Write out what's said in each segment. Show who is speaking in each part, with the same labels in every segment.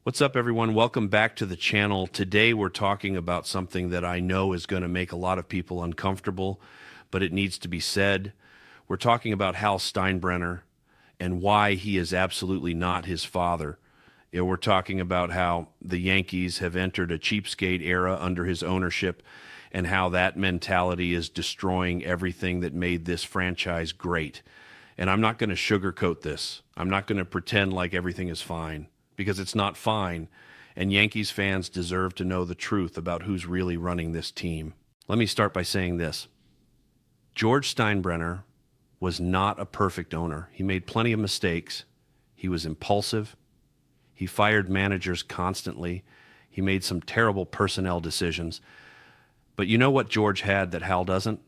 Speaker 1: What's up, everyone? Welcome back to the channel. Today, we're talking about something that I know is going to make a lot of people uncomfortable, but it needs to be said. We're talking about Hal Steinbrenner and why he is absolutely not his father. We're talking about how the Yankees have entered a cheapskate era under his ownership and how that mentality is destroying everything that made this franchise great. And I'm not going to sugarcoat this. I'm not going to pretend like everything is fine, because it's not fine, and Yankees fans deserve to know the truth about who's really running this team. Let me start by saying this. George Steinbrenner was not a perfect owner. He made plenty of mistakes. He was impulsive. He fired managers constantly. He made some terrible personnel decisions. But you know what George had that Hal doesn't?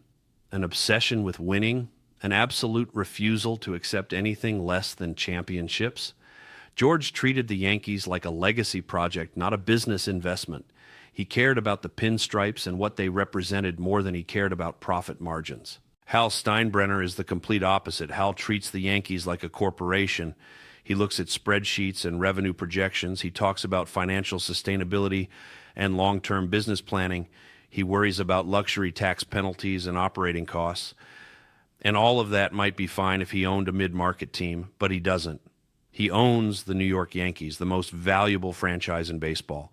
Speaker 1: An obsession with winning, an absolute refusal to accept anything less than championships. George treated the Yankees like a legacy project, not a business investment. He cared about the pinstripes and what they represented more than he cared about profit margins. Hal Steinbrenner is the complete opposite. Hal treats the Yankees like a corporation. He looks at spreadsheets and revenue projections. He talks about financial sustainability and long-term business planning. He worries about luxury tax penalties and operating costs. And all of that might be fine if he owned a mid-market team, but he doesn't. He owns the New York Yankees, the most valuable franchise in baseball,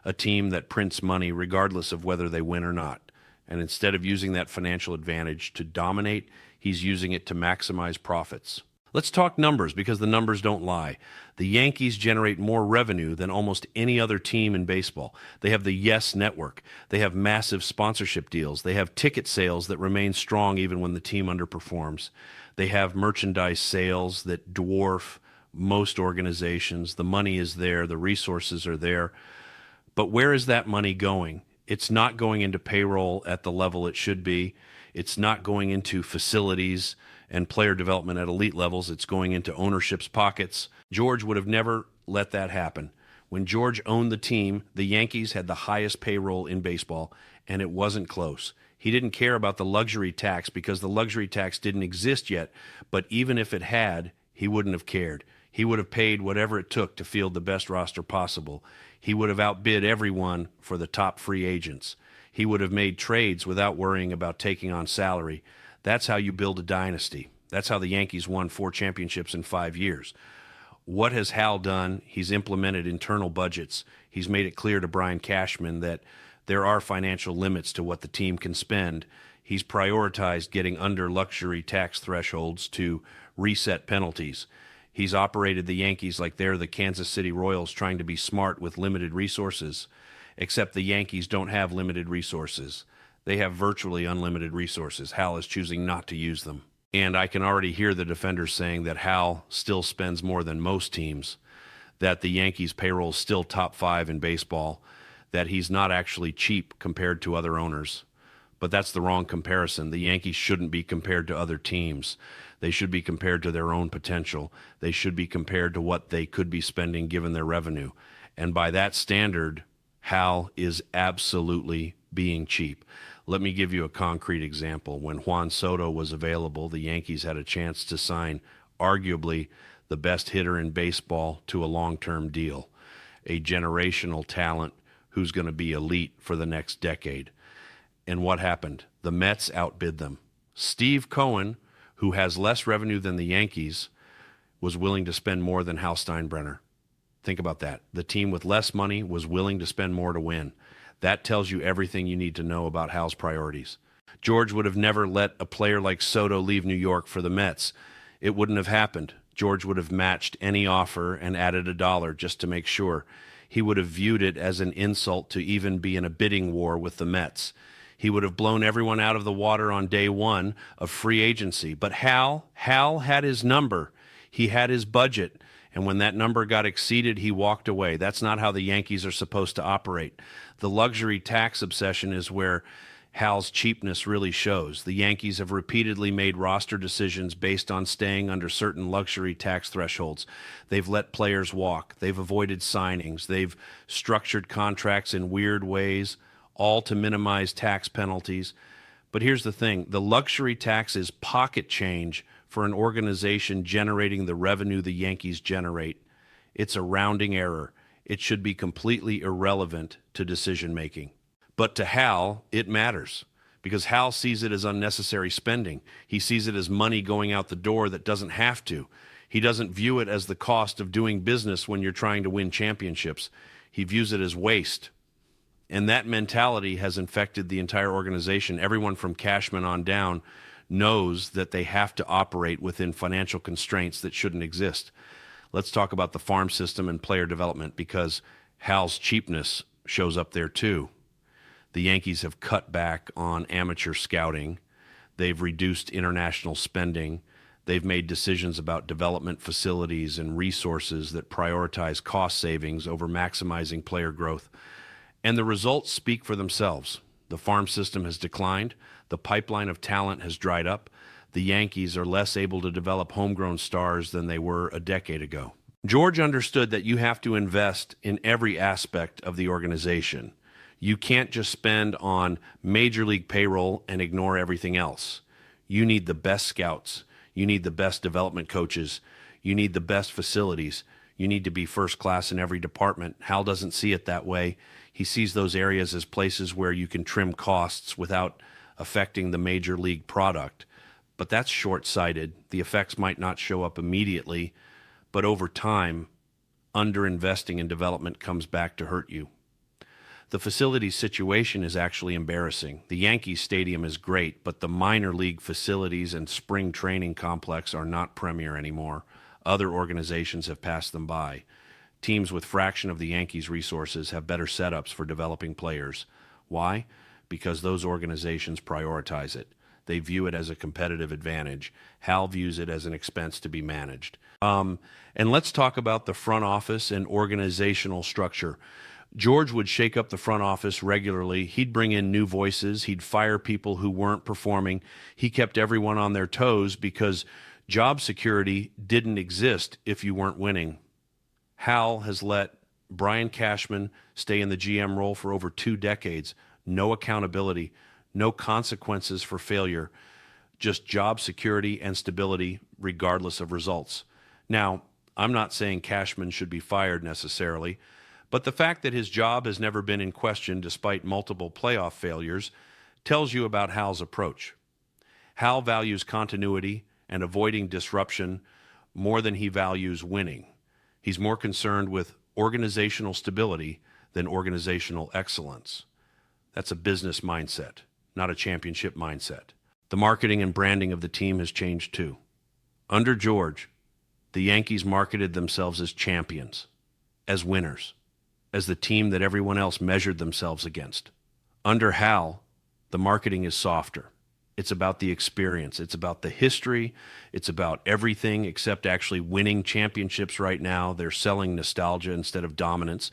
Speaker 1: a team that prints money regardless of whether they win or not. And instead of using that financial advantage to dominate, he's using it to maximize profits. Let's talk numbers, because the numbers don't lie. The Yankees generate more revenue than almost any other team in baseball. They have the Yes Network. They have massive sponsorship deals. They have ticket sales that remain strong even when the team underperforms. They have merchandise sales that dwarf most organizations. The money is there, the resources are there. But where is that money going? It's not going into payroll at the level it should be. It's not going into facilities and player development at elite levels. It's going into ownership's pockets. George would have never let that happen. When George owned the team, the Yankees had the highest payroll in baseball, and it wasn't close. He didn't care about the luxury tax because the luxury tax didn't exist yet, but even if it had, he wouldn't have cared. He would have paid whatever it took to field the best roster possible. He would have outbid everyone for the top free agents. He would have made trades without worrying about taking on salary. That's how you build a dynasty. That's how the Yankees won 4 championships in 5 years. What has Hal done? He's implemented internal budgets. He's made it clear to Brian Cashman that there are financial limits to what the team can spend. He's prioritized getting under luxury tax thresholds to reset penalties. He's operated the Yankees like they're the Kansas City Royals trying to be smart with limited resources, except the Yankees don't have limited resources. They have virtually unlimited resources. Hal is choosing not to use them. And I can already hear the defenders saying that Hal still spends more than most teams, that the Yankees' payroll is still top 5 in baseball, that he's not actually cheap compared to other owners. But that's the wrong comparison. The Yankees shouldn't be compared to other teams. They should be compared to their own potential. They should be compared to what they could be spending given their revenue. And by that standard, Hal is absolutely being cheap. Let me give you a concrete example. When Juan Soto was available, the Yankees had a chance to sign arguably the best hitter in baseball to a long-term deal, a generational talent who's going to be elite for the next decade. And what happened? The Mets outbid them. Steve Cohen, who has less revenue than the Yankees, was willing to spend more than Hal Steinbrenner. Think about that. The team with less money was willing to spend more to win. That tells you everything you need to know about Hal's priorities. George would have never let a player like Soto leave New York for the Mets. It wouldn't have happened. George would have matched any offer and added $1 just to make sure. He would have viewed it as an insult to even be in a bidding war with the Mets. He would have blown everyone out of the water on day one of free agency. But Hal had his number. He had his budget. And when that number got exceeded, he walked away. That's not how the Yankees are supposed to operate. The luxury tax obsession is where Hal's cheapness really shows. The Yankees have repeatedly made roster decisions based on staying under certain luxury tax thresholds. They've let players walk. They've avoided signings. They've structured contracts in weird ways, all to minimize tax penalties. But here's the thing. The luxury tax is pocket change for an organization generating the revenue the Yankees generate. It's a rounding error. it should be completely irrelevant to decision making. But to Hal, it matters because Hal sees it as unnecessary spending. He sees it as money going out the door that doesn't have to. He doesn't view it as the cost of doing business when you're trying to win championships. He views it as waste. And that mentality has infected the entire organization. Everyone from Cashman on down knows that they have to operate within financial constraints that shouldn't exist. Let's talk about the farm system and player development because Hal's cheapness shows up there too. The Yankees have cut back on amateur scouting. They've reduced international spending. They've made decisions about development facilities and resources that prioritize cost savings over maximizing player growth. And the results speak for themselves. The farm system has declined. The pipeline of talent has dried up. The Yankees are less able to develop homegrown stars than they were a decade ago. George understood that you have to invest in every aspect of the organization. You can't just spend on major league payroll and ignore everything else. You need the best scouts. You need the best development coaches. You need the best facilities. You need to be first class in every department. Hal doesn't see it that way. He sees those areas as places where you can trim costs without affecting the major league product. But that's short-sighted. The effects might not show up immediately, but over time, underinvesting in development comes back to hurt you. The facility situation is actually embarrassing. The Yankees Stadium is great, but the minor league facilities and spring training complex are not premier anymore. Other organizations have passed them by. Teams with fraction of the Yankees' resources have better setups for developing players. Why? Because those organizations prioritize it. They view it as a competitive advantage. Hal views it as an expense to be managed. And let's talk about the front office and organizational structure. George would shake up the front office regularly. He'd bring in new voices. He'd fire people who weren't performing. He kept everyone on their toes because job security didn't exist if you weren't winning. Hal has let Brian Cashman stay in the GM role for over 2 decades. No accountability, no consequences for failure, just job security and stability regardless of results. Now, I'm not saying Cashman should be fired necessarily, but the fact that his job has never been in question despite multiple playoff failures tells you about Hal's approach. Hal values continuity and avoiding disruption more than he values winning. He's more concerned with organizational stability than organizational excellence. That's a business mindset, not a championship mindset. The marketing and branding of the team has changed too. Under George, the Yankees marketed themselves as champions, as winners, as the team that everyone else measured themselves against. Under Hal, the marketing is softer. It's about the experience. It's about the history. It's about everything except actually winning championships right now. They're selling nostalgia instead of dominance.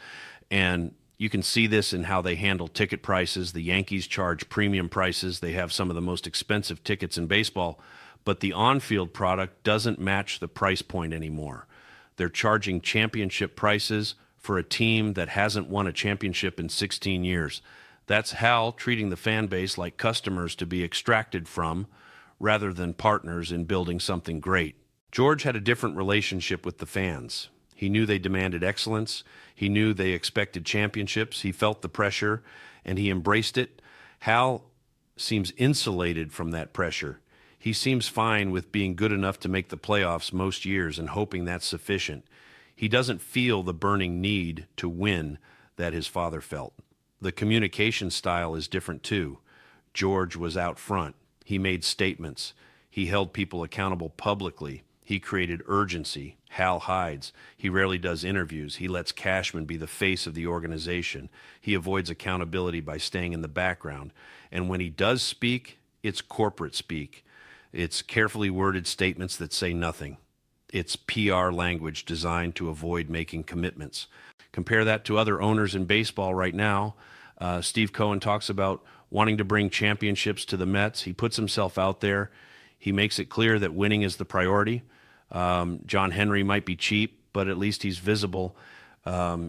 Speaker 1: And you can see this in how they handle ticket prices. The Yankees charge premium prices. They have some of the most expensive tickets in baseball. But the on-field product doesn't match the price point anymore. They're charging championship prices for a team that hasn't won a championship in 16 years. That's Hal treating the fan base like customers to be extracted from rather than partners in building something great. George had a different relationship with the fans. He knew they demanded excellence. He knew they expected championships. He felt the pressure, and he embraced it. Hal seems insulated from that pressure. He seems fine with being good enough to make the playoffs most years and hoping that's sufficient. He doesn't feel the burning need to win that his father felt. The communication style is different too. George was out front. He made statements. He held people accountable publicly. He created urgency. Hal hides. He rarely does interviews. He lets Cashman be the face of the organization. He avoids accountability by staying in the background. And when he does speak, it's corporate speak. It's carefully worded statements that say nothing. It's PR language designed to avoid making commitments. Compare that to other owners in baseball right now. Steve Cohen talks about wanting to bring championships to the Mets. He puts himself out there. He makes it clear that winning is the priority. John Henry might be cheap, but at least he's visible.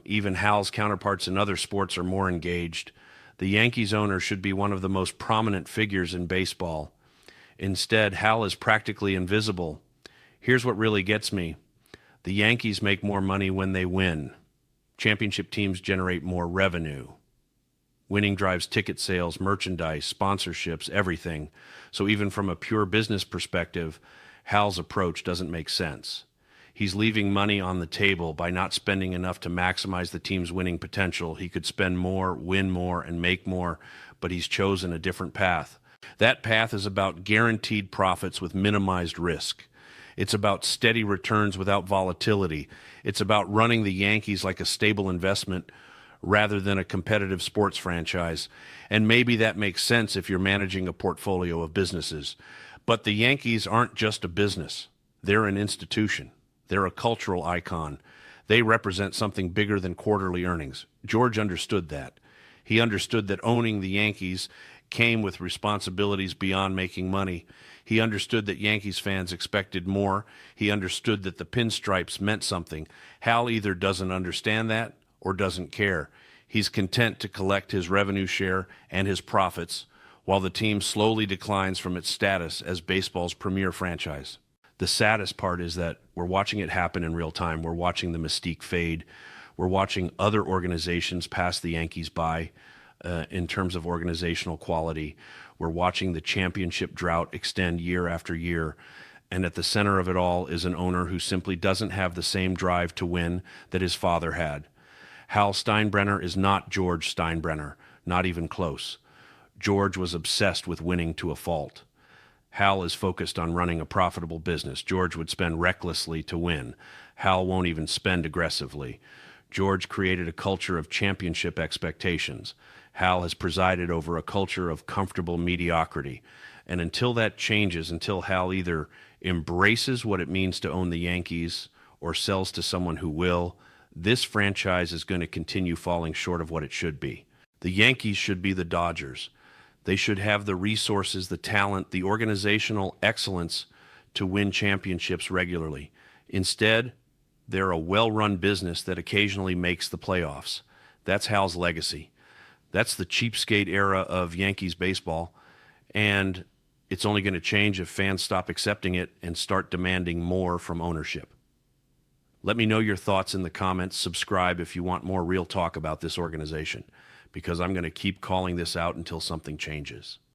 Speaker 1: Even Hal's counterparts in other sports are more engaged. The Yankees owner should be one of the most prominent figures in baseball. Instead, Hal is practically invisible. Here's what really gets me. The Yankees make more money when they win. Championship teams generate more revenue. Winning drives ticket sales, merchandise, sponsorships, everything. So even from a pure business perspective, Hal's approach doesn't make sense. He's leaving money on the table by not spending enough to maximize the team's winning potential. He could spend more, win more, and make more, but he's chosen a different path. That path is about guaranteed profits with minimized risk. It's about steady returns without volatility. It's about running the Yankees like a stable investment rather than a competitive sports franchise. And maybe that makes sense if you're managing a portfolio of businesses. But the Yankees aren't just a business. They're an institution. They're a cultural icon. They represent something bigger than quarterly earnings. George understood that. He understood that owning the Yankees came with responsibilities beyond making money. He understood that Yankees fans expected more. He understood that the pinstripes meant something. Hal either doesn't understand that or doesn't care. He's content to collect his revenue share and his profits while the team slowly declines from its status as baseball's premier franchise. The saddest part is that we're watching it happen in real time. We're watching the mystique fade. We're watching other organizations pass the Yankees by in terms of organizational quality. We're watching the championship drought extend year after year. And at the center of it all is an owner who simply doesn't have the same drive to win that his father had. Hal Steinbrenner is not George Steinbrenner, not even close. George was obsessed with winning to a fault. Hal is focused on running a profitable business. George would spend recklessly to win. Hal won't even spend aggressively. George created a culture of championship expectations. Hal has presided over a culture of comfortable mediocrity. And until that changes, until Hal either embraces what it means to own the Yankees or sells to someone who will, this franchise is going to continue falling short of what it should be. The Yankees should be the Dodgers. They should have the resources, the talent, the organizational excellence to win championships regularly. Instead, they're a well-run business that occasionally makes the playoffs. That's Hal's legacy. That's the cheapskate era of Yankees baseball, and it's only going to change if fans stop accepting it and start demanding more from ownership. Let me know your thoughts in the comments. Subscribe if you want more real talk about this organization, because I'm going to keep calling this out until something changes.